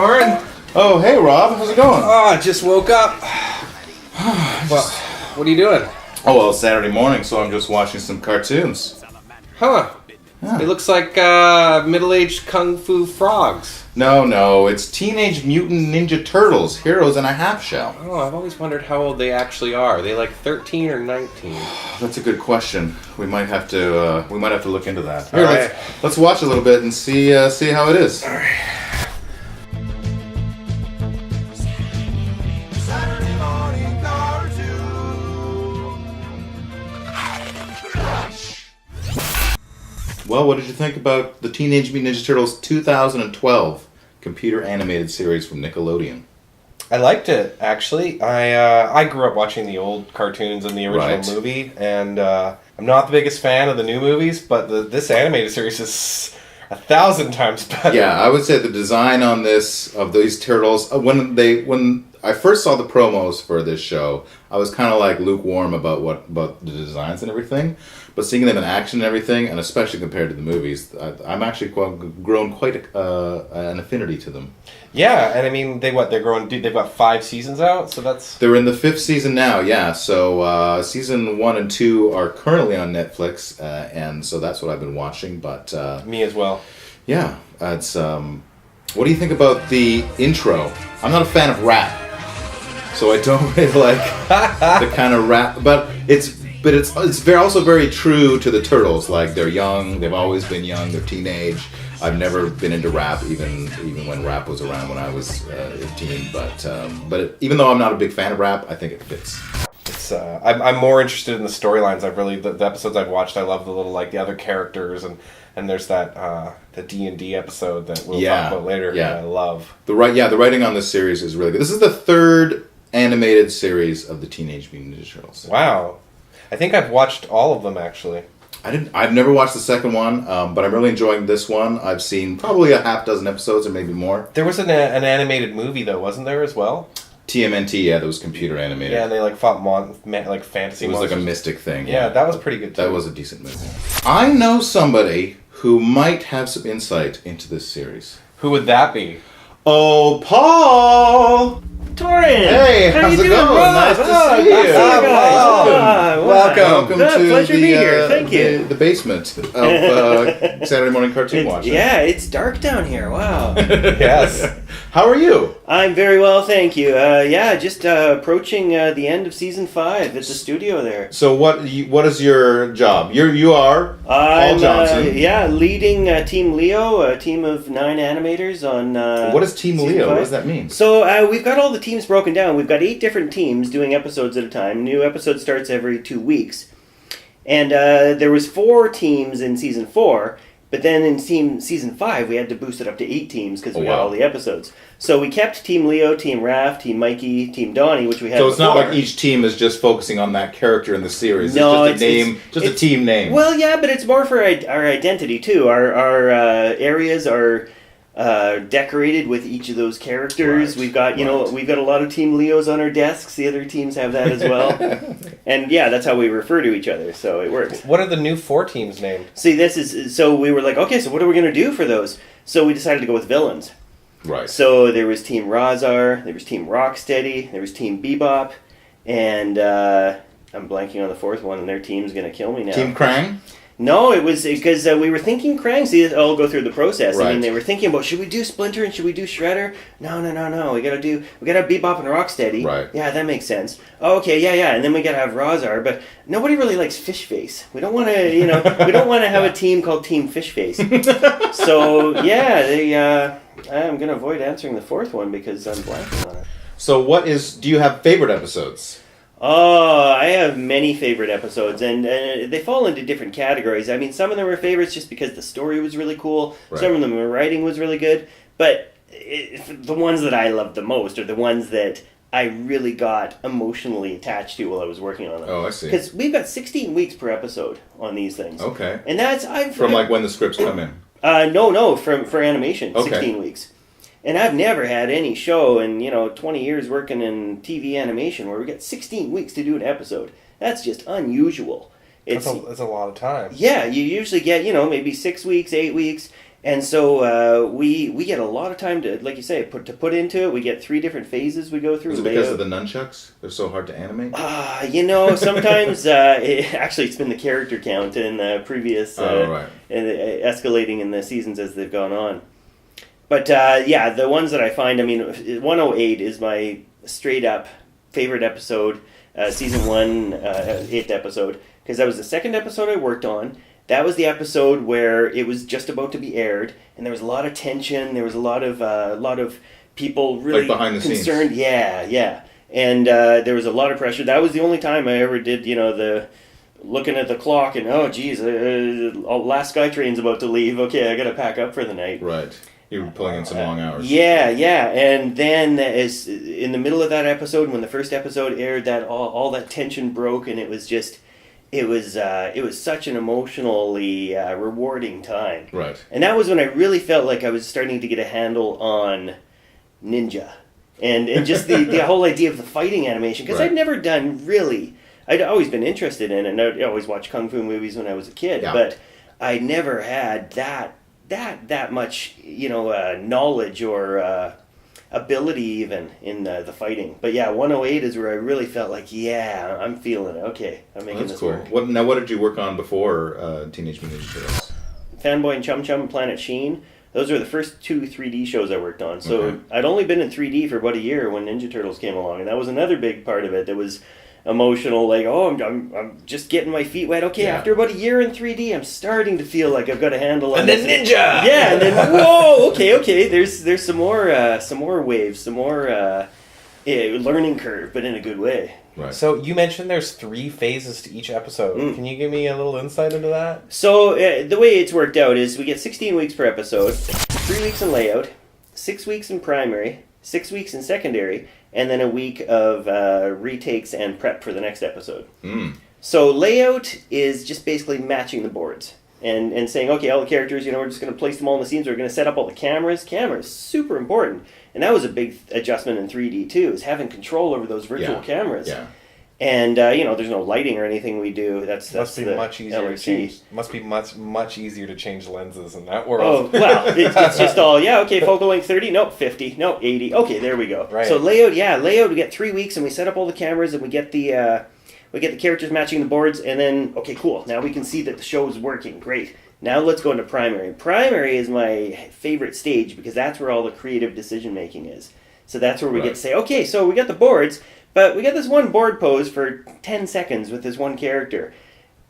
Toren. Oh, hey, Rob. How's it going? Oh, I just woke up. Well, what are you doing? Oh, well, it's Saturday morning, so I'm just watching some cartoons. Huh. Yeah. It looks like middle-aged kung fu frogs. No, it's Teenage Mutant Ninja Turtles, Heroes in a Half Shell. Oh, I've always wondered how old they actually are. Are they like 13 or 19? That's a good question. We might have to look into that. All right. Let's watch a little bit and see how it is. All right. Well, what did you think about the Teenage Mutant Ninja Turtles 2012 computer animated series from Nickelodeon? I liked it, actually. I grew up watching the old cartoons and the original movie, and I'm not the biggest fan of the new movies, but this animated series is 1,000 times better. Yeah, I would say the design on these turtles, when I first saw the promos for this show, I was kind of like lukewarm about the designs and everything. But seeing them in action and everything, and especially compared to the movies, I'm actually grown quite an affinity to them. Yeah, and I mean, they've got 5 seasons out, so They're in the 5th season now, yeah. So season 1 and 2 are currently on Netflix, and so that's what I've been watching. But me as well. Yeah, it's. What do you think about the intro? I'm not a fan of rap, so I don't really like the kind of rap, but it's also very true to the Turtles. Like, they're young, they've always been young, they're teenage. I've never been into rap, even when rap was around when I was a teen. But even though I'm not a big fan of rap, I think it fits. It's I'm more interested in the storylines. The episodes I've watched. I love the other characters, and there's that the D&D episode that we'll talk about later. Yeah, I love the writing on this series is really good. This is the 3rd animated series of the Teenage Mutant Ninja Turtles. Wow. I think I've watched all of them, actually. I've never watched the second one, but I'm really enjoying this one. I've seen probably a half dozen episodes or maybe more. There was an animated movie, though, wasn't there, as well? TMNT, yeah, that was computer animated. Yeah, and they fought fantasy monsters. It was like a mystic thing. Yeah, that was pretty good, too. That was a decent movie. I know somebody who might have some insight into this series. Who would that be? Oh, Paul! Toren! Hey, how's it going? Nice to see you. Welcome to pleasure to be here. Thank you. The basement of Saturday morning cartoon watching. Yeah, it's dark down here. Wow. Yes. How are you? I'm very well, thank you. Just approaching the end of season 5 at the studio there. So what is your job? You are Paul Johnson. Leading Team Leo, a team of 9 animators on. What is Team Leo? 5. What does that mean? So we've got all the teams broken down. We've got 8 different teams doing episodes at a time. New episode starts every 2 weeks. And there was 4 teams in season 4, but then in season 5 we had to boost it up to 8 teams because we got all the episodes. So we kept Team Leo, Team Raph, Team Mikey, Team Donnie, which we had. So it's before. not like each team is just focusing on that character in the series. No, it's just a team name. Well, yeah, but it's more for our identity too. Our areas are decorated with each of those characters. Right. We've got a lot of Team Leos on our desks. The other teams have that as well. And yeah, that's how we refer to each other, so it works. What are the new 4 teams named? See, so we were like, okay, so what are we going to do for those? So we decided to go with villains. Right. So there was Team Razar, there was Team Rocksteady, there was Team Bebop, and I'm blanking on the 4th one, and their team's going to kill me now. Team Krang? No, it was because we were thinking Krang. See, I'll go through the process. Right. I mean, they were thinking about, should we do Splinter and should we do Shredder? No. We gotta have Bebop and Rocksteady. Right. Yeah, that makes sense. Oh, okay, yeah. And then we gotta have Razar, but nobody really likes Fish Face. We don't want to, we don't want to have a team called Team Fish Face. So yeah, I'm gonna avoid answering the 4th one because I'm blanking on it. So do you have favorite episodes? Oh, I have many favorite episodes, and they fall into different categories. I mean, some of them are favorites just because the story was really cool. Right. Some of them, the writing was really good. But the ones that I loved the most are the ones that I really got emotionally attached to while I was working on them. Oh, I see. Because we've got 16 weeks per episode on these things. Okay. And that's... From like when the scripts come in? No, for animation, okay. 16 weeks. And I've never had any show in, 20 years working in TV animation where we get 16 weeks to do an episode. That's just unusual. That's a lot of time. Yeah, you usually get, maybe 6 weeks, 8 weeks. And so we get a lot of time to, like you say, put into it. We get 3 different phases we go through. Is it because of the nunchucks? They're so hard to animate? Sometimes it's been the character count in the previous and escalating in the seasons as they've gone on. But the ones that I find, 108 is my straight up favorite episode, season 1, 8th episode, because that was the second episode I worked on. That was the episode where it was just about to be aired, and there was a lot of tension. There was a lot of people really behind the concerned. scenes. Yeah, and there was a lot of pressure. That was the only time I ever did, the looking at the clock and last SkyTrain's about to leave. Okay, I got to pack up for the night. Right. You were pulling in some long hours. Yeah, and then as in the middle of that episode, when the first episode aired, that all that tension broke, and it was just. It was such an emotionally rewarding time. Right. And that was when I really felt like I was starting to get a handle on ninja. And just the whole idea of the fighting animation. Because I'd never done really... I'd always been interested in it. And I'd always watched Kung Fu movies when I was a kid. Yeah. But I never had that much, knowledge or... ability even in the fighting. But 108 is where I really felt like, I'm feeling it. Okay, I'm making this work. What did you work on before Teenage Mutant Ninja Turtles? Fanboy and Chum Chum and Planet Sheen. Those were the first 2 3D shows I worked on. So I'd only been in 3D for about a year when Ninja Turtles came along, and that was another big part of it that was emotional, like, I'm just getting my feet wet. Okay, after about a year in 3D, I'm starting to feel like I've got a handle on and then this. ninja! Yeah, and then, whoa, okay, there's some more waves, some more learning curve, but in a good way. Right. So you mentioned there's 3 phases to each episode. Can you give me a little insight into that? So the way it's worked out is we get 16 weeks per episode, 3 weeks in layout, 6 weeks in primary, 6 weeks in secondary, and then a week of retakes and prep for the next episode. So layout is just basically matching the boards and saying, okay, all the characters, we're just going to place them all in the scenes. We're going to set up all the cameras. Cameras, super important. And that was a big adjustment in 3D too, is having control over those virtual cameras. Yeah. And there's no lighting or anything we do. That's must be much easier to change. Must be much easier to change lenses in that world. Oh well, it's just all focal length 30, nope 50, nope 80. Okay, there we go. Right. So layout. We get 3 weeks and we set up all the cameras and we get the characters matching the boards, and then okay, cool. Now we can see that the show is working. Great. Now let's go into primary. Primary is my favorite stage because that's where all the creative decision making is. So that's where we get to say, okay, so we got the boards. But we got this one board pose for 10 seconds with this one character.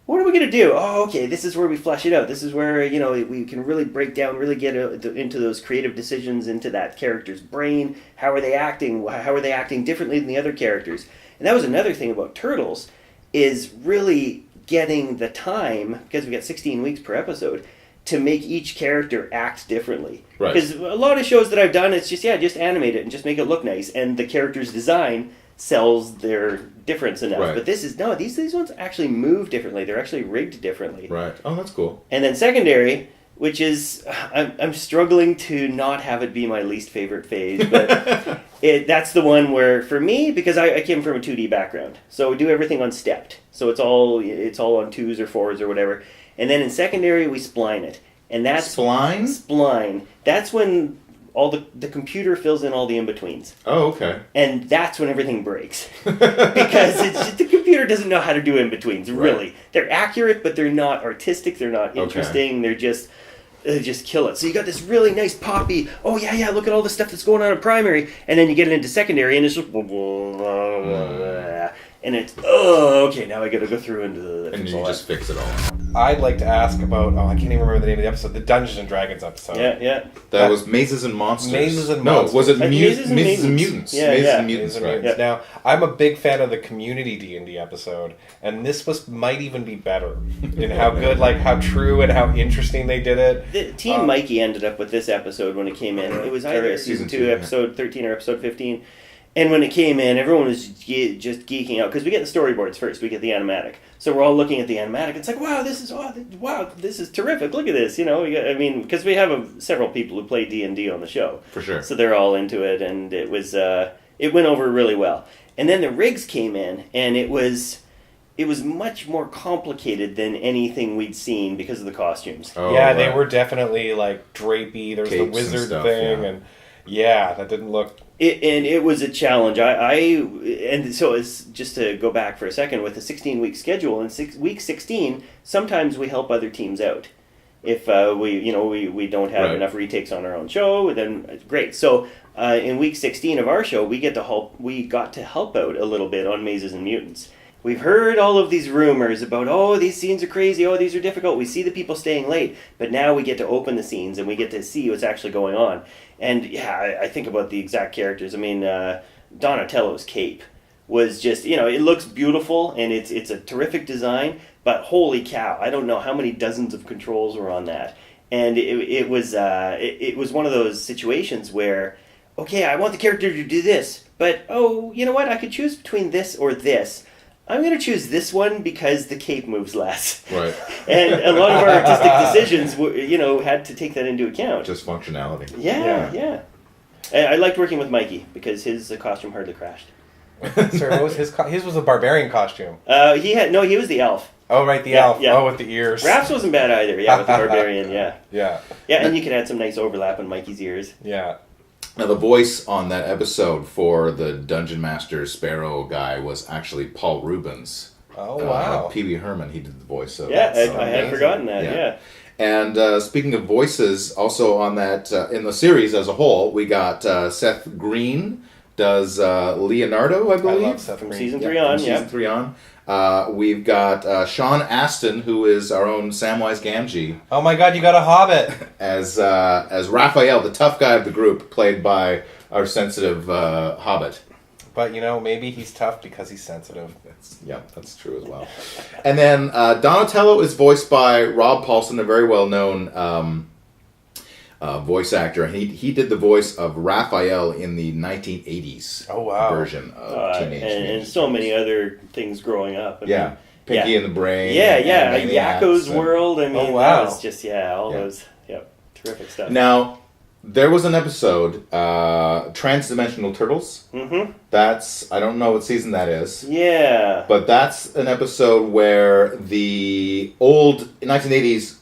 What are we going to do? Oh, okay, this is where we flesh it out. This is where, we can really break down, really get into those creative decisions, into that character's brain. How are they acting? How are they acting differently than the other characters? And that was another thing about Turtles, is really getting the time, because we got 16 weeks per episode, to make each character act differently. Right. Because a lot of shows that I've done, it's just animate it and just make it look nice. And the character's design sells their difference enough. Right. But these ones actually move differently. They're actually rigged differently. Right. Oh, that's cool. And then secondary, which is I'm struggling to not have it be my least favorite phase, but that's the one where for me, because I came from a 2D background, so we do everything on stepped. So it's all on 2s or 4s or whatever. And then in secondary we spline it. And that's spline. That's when all the computer fills in all the in-betweens. Oh, okay. And that's when everything breaks. Because the computer doesn't know how to do in-betweens, really. Right. They're accurate, but they're not artistic, they're not interesting, they just kill it. So you got this really nice poppy, look at all the stuff that's going on in primary, and then you get it into secondary, and it's just... And it's, now I gotta go through into the... And you just fix it all. I'd like to ask about, I can't even remember the name of the episode, the Dungeons and Dragons episode. Yeah. That was Mazes and Monsters. Mazes and Monsters. No, was it Mazes and Mutants? Yeah, Mazes and Mutants, right. Yeah. Now, I'm a big fan of the Community D&D episode, and this might even be better in how good, how true and how interesting they did it. The Team Mikey ended up with this episode when it came in. It was either season 2, episode 13 or episode 15. And when it came in, everyone was just geeking out because we get the storyboards first. We get the animatic, so we're all looking at the animatic. It's like, wow, this is terrific. Look at this, because we have several people who play D&D on the show, for sure. So they're all into it, and it was it went over really well. And then the rigs came in, and it was it was much more complicated than anything we'd seen because of the costumes. Oh, yeah, they were definitely like drapey. There was the wizard thing, and that didn't look. It was a challenge. And so it's just to go back for a second with a 16-week schedule. In week 16, sometimes we help other teams out. If we don't have enough retakes on our own show, then great. So in week 16 of our show, we got to help out a little bit on Mazes and Mutants. We've heard all of these rumors about, these scenes are crazy, these are difficult. We see the people staying late, but now we get to open the scenes and we get to see what's actually going on. And I think about the exact characters. I mean, Donatello's cape was just, it looks beautiful and it's a terrific design, but holy cow, I don't know how many dozens of controls were on that. And it was one of those situations where, okay, I want the character to do this, but you know what? I could choose between this or this. I'm going to choose this one because the cape moves less. Right. And a lot of our artistic decisions, had to take that into account. Just functionality. Yeah. I liked working with Mikey because his costume hardly crashed. Sorry, what was his was a barbarian costume. He was the elf. Oh, right, the elf. Yeah. Oh, with the ears. Raph's wasn't bad either, with the barbarian, yeah. Yeah. Yeah, and you could add some nice overlap on Mikey's ears. Yeah. Now, the voice on that episode for the Dungeon Master Sparrow guy was actually Paul Rubens. Oh, wow. Pee Wee Herman, he did the voice of I had forgotten that, yeah. And speaking of voices, also on that, in the series as a whole, we got Seth Green does Leonardo, I believe. I love Seth Green. From season 3 on, Season 3 on. We've got Sean Astin, who is our own Samwise Gamgee. Oh my God, you got a Hobbit! As Raphael, the tough guy of the group, played by our sensitive Hobbit. But, maybe he's tough because he's sensitive. That's true as well. And then Donatello is voiced by Rob Paulson, a very well-known voice actor. And he did the voice of Raphael in the 1980s version of Teenage Mutant Ninja and so many other things growing up. Pinky and the Brain. Yakko's World. I mean, that was just, those, terrific stuff. Now, there was an episode, Transdimensional Turtles. Mm-hmm. I don't know what season that is. Yeah. But that's an episode where the old 1980s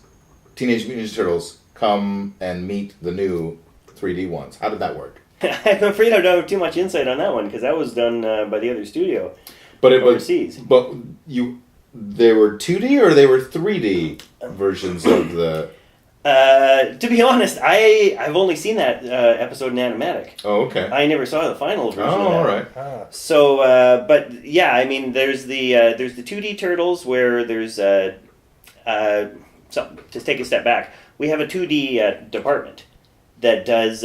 Teenage Mutant Ninja Turtles come and meet the new 3D ones. How did that work? I'm afraid I don't have too much insight on that one because that was done by the other studio. But overseas. They were 2D or they were 3D versions of the... to be honest, I've only seen that episode in Animatic. Oh, okay. I never saw the final version of that. Oh, all right. So, but yeah, I mean, there's the 2D Turtles where there's so just take a step back. We have a 2D department that does.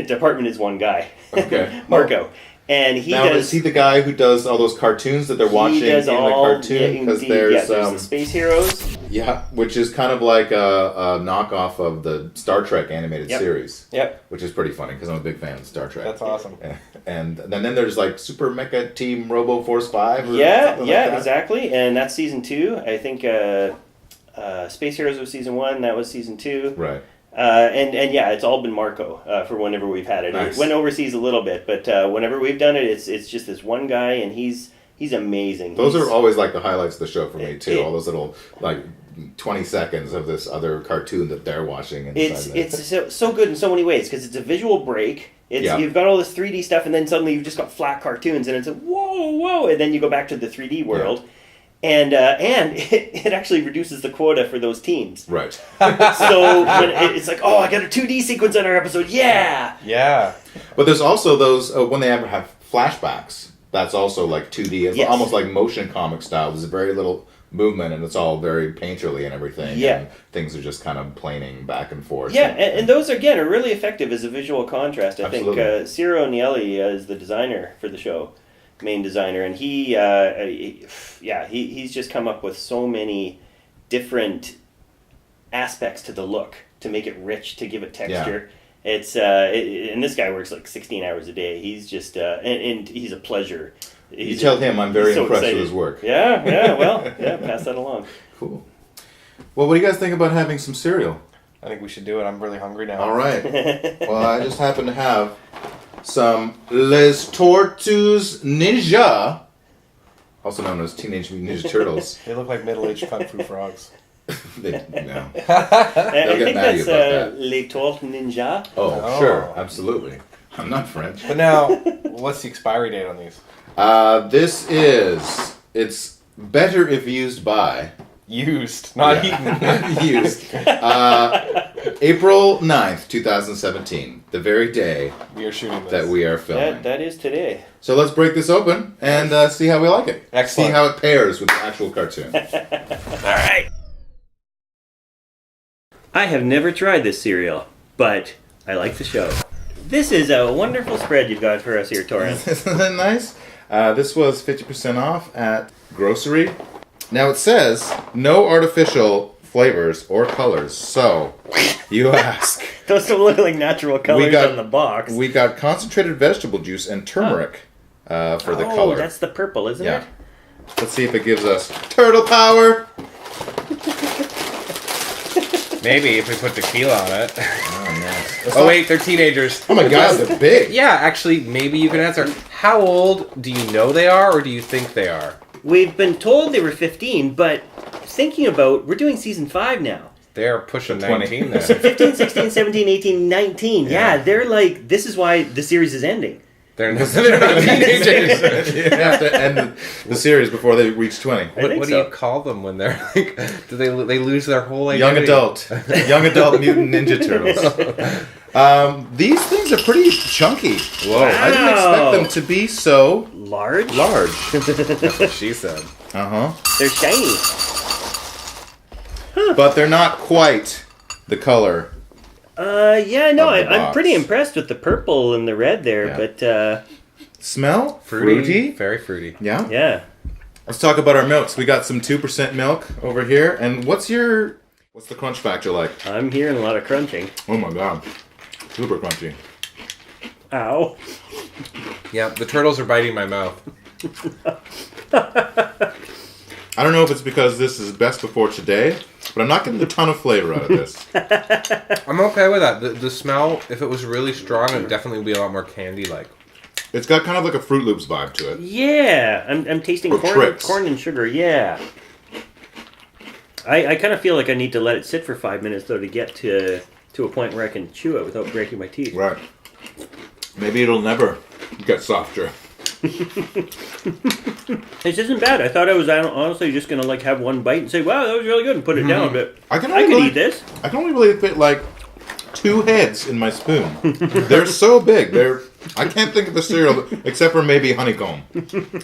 Department is one guy. Okay. Marco. And is he the guy who does all those cartoons that they're watching in the cartoon? Because there's the Space Heroes. Yeah, which is kind of like a knockoff of the Star Trek animated series. Yep. Which is pretty funny because I'm a big fan of Star Trek. That's awesome. And then there's like Super Mecha Team Robo Force 5 or something like that. Exactly. And that's season 2. I think Space Heroes was season 1. That was season 2. Right. And it's all been Marco for whenever we've had it. Nice. It went overseas a little bit, but whenever we've done it, it's just this one guy, and he's amazing. Those are always like the highlights of the show for me too. All those little like 20 seconds of this other cartoon that they're watching. It's so good in so many ways because it's a visual break. You've got all this 3D stuff, and then suddenly you've just got flat cartoons, and it's like whoa, and then you go back to the 3D world. Yeah. And it actually reduces the quota for those teams. Right. So when it's like, I got a 2D sequence on our episode. Yeah. Yeah. But there's also those when they ever have flashbacks. That's also like 2D. It's almost like motion comic style. There's very little movement, and it's all very painterly and everything. Yeah. And things are just kind of planing back and forth. Yeah, and those again are really effective as a visual contrast. I think Ciro Nielli is the designer for the show. Main designer, and he's just come up with so many different aspects to the look to make it rich, to give it texture. It's and this guy works like 16 hours a day. He's just and he's a pleasure. You tell him I'm very impressed with his work. Pass that along. Cool. Well, what do you guys think about having some cereal? I think we should do it. I'm really hungry now. All right. Well, I just happen to have some Les Tortues Ninja also known as Teenage Mutant Ninja Turtles. They look like middle-aged kung fu frogs. No. I think mad at you that's about that. Les Tortues Ninja. Oh, sure. Absolutely. I'm not French. But now, what's the expiry date on these? It's better if used by... Used, not eaten. Used. April 9th, 2017. The very day We are shooting this. that we are filming. That is today. So let's break this open and see how we like it. Excellent. See how it pairs with the actual cartoon. All right. I have never tried this cereal, but I like the show. This is a wonderful spread you've got for us here, Toren. Isn't that nice? This was 50% off at grocery. Now it says no artificial flavors or colors. So you ask. Those don't look like natural colors on the box. We got concentrated vegetable juice and turmeric for the color. Oh, that's the purple, isn't Yeah. it? Let's see if it gives us turtle power. Maybe if we put tequila on it. Oh, nice. Oh wait, they're teenagers. Oh my god, they're big. Yeah, actually, maybe you can answer. How old do you know they are, or do you think they are? We've been told they were 15, but thinking about, we're doing season 5 now. They're pushing 20. 19 then. 15, 16, 17, 18, 19. Yeah, they're like, this is why the series is ending. They're not teenagers. You have to end the series before they reach 20. What do you call them when they're like? Do they lose their whole identity? Young adult mutant ninja turtles. These things are pretty chunky. Whoa! Wow. I didn't expect them to be so Large? That's what she said. They're shiny. But they're not quite the color. Yeah, no, Of the I'm box. pretty impressed with the purple and the red there, Yeah. but Fruity, Fruity. very fruity. Yeah. yeah. Let's talk about our milks. We got some 2% milk over here. And what's the crunch factor like? I'm hearing a lot of crunching. Oh my god. Super crunchy. Ow. Yeah, the turtles are biting my mouth. I don't know if it's because this is best before today, but I'm not getting a ton of flavor out of this. I'm okay with that. The smell, if it was really strong, it definitely would be a lot more candy-like. It's got kind of like a Fruit Loops vibe to it. Yeah, I'm tasting Or Trix. corn and sugar, yeah. I kind of feel like I need to let it sit for 5 minutes, though, to get to a point where I can chew it without breaking my teeth. Right. Maybe it'll never get softer. This isn't bad. I thought I was honestly just going to like have one bite and say, wow, that was really good, and put it down, but I could eat this. I can only really fit like 2 heads in my spoon. They're so big. I can't think of a cereal except for maybe honeycomb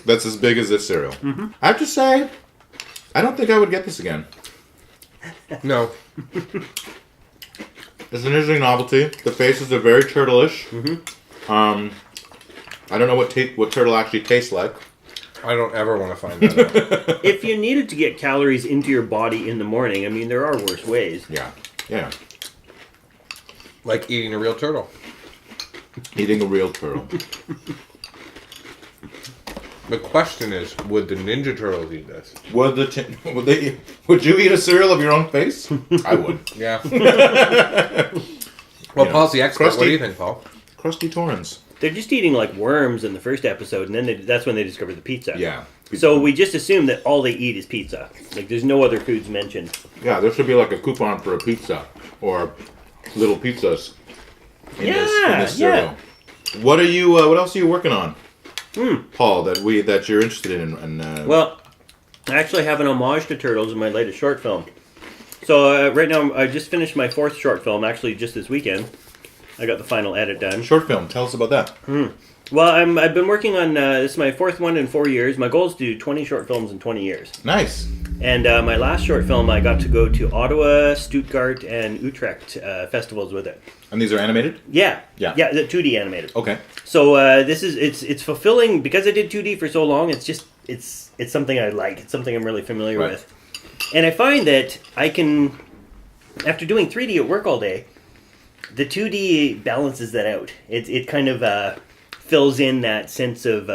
that's as big as this cereal. I have to say, I don't think I would get this again. No. It's an interesting novelty. The faces are very turtle-ish. I don't know what turtle actually tastes like. I don't ever want to find that out. If you needed to get calories into your body in the morning, I mean, there are worse ways. Yeah. Like eating a real turtle. Eating a real turtle. The question is, would the Ninja Turtles eat this? Would you eat a cereal of your own face? I would. Yeah. Well, Paul's the expert. What do you think, Paul? Crusty Torrens. They're just eating like worms in the first episode, and then that's when they discovered the pizza. Yeah. So we just assume that all they eat is pizza. Like, there's no other foods mentioned. Yeah, there should be like a coupon for a pizza or little pizzas in this cereal. What else are you working on, Paul? That you're interested in? Well, I actually have an homage to Turtles in my latest short film. So right now, I just finished my 4th short film. Actually, just this weekend, I got the final edit done. Short film. Tell us about that. Well, I've been working on this is my 4th one in 4 years. My goal is to do 20 short films in 20 years. Nice. And my last short film, I got to go to Ottawa, Stuttgart, and Utrecht festivals with it. And these are animated? Yeah, Yeah. the 2D animated. Okay. So it's fulfilling because I did 2D for so long. It's something I like. It's something I'm really familiar with. And I find that I can, after doing 3D at work all day, the 2D balances that out. It kind of fills in that sense of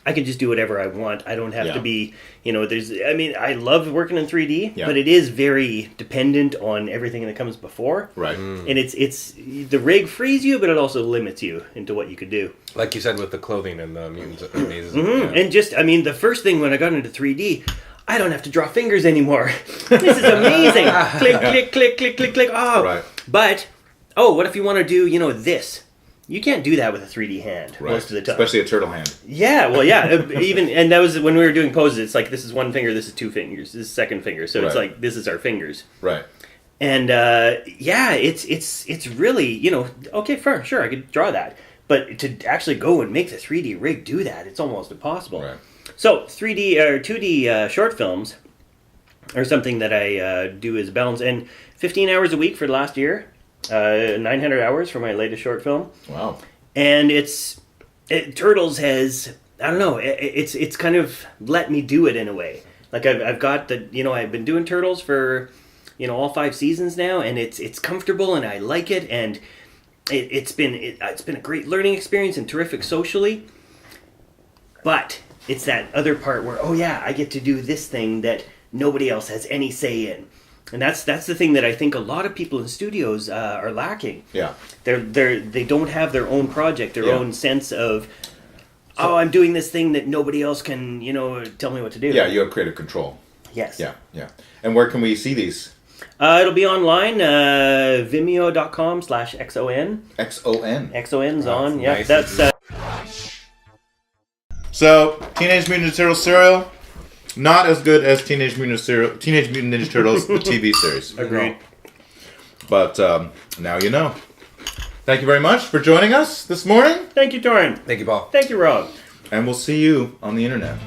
I can just do whatever I want. I don't have Yeah. to be, I love working in 3D, Yeah. but it is very dependent on everything that comes before. Right. And it's the rig frees you, but it also limits you into what you could do. Like you said with the clothing and the mutants mazes. Mm-hmm. And just, the first thing when I got into 3D, I don't have to draw fingers anymore. This is amazing. Click, click, click, click, click, click. Oh, Right. But, what if you want to do, this? You can't do that with a 3D hand most of the time. Especially a turtle hand. Yeah, well, yeah. And that was when we were doing poses. It's like, this is one finger, this is two fingers, this is second finger. So it's Right. like, this is our fingers. Right. And, it's really, okay, sure, I could draw that. But to actually go and make the 3D rig do that, it's almost impossible. Right. So 3D or 2D short films are something that I do as a balance. And 15 hours a week for the last year. 900 hours for my latest short film. Wow. And Turtles has, I don't know, it's kind of let me do it in a way. Like I've got I've been doing Turtles for, all 5 seasons now, and it's comfortable and I like it, and it's been a great learning experience and terrific socially. But it's that other part where, I get to do this thing that nobody else has any say in. And that's the thing that I think a lot of people in studios are lacking. Yeah. They don't have their own project, their own sense of, I'm doing this thing that nobody else can, tell me what to do. Yeah, you have creative control. Yes. Yeah, yeah. And where can we see these? It'll be online, vimeo.com/XON. XON. XON's on, yeah. nice. That's So, Teenage Mutant Ninja Turtles cereal, not as good as Teenage Mutant Ninja Turtles, the TV series. agreed. But now you know. Thank you very much for joining us this morning, Thank you, Toren. Thank you, Paul. Thank you, Rob. and we'll see you on the internet.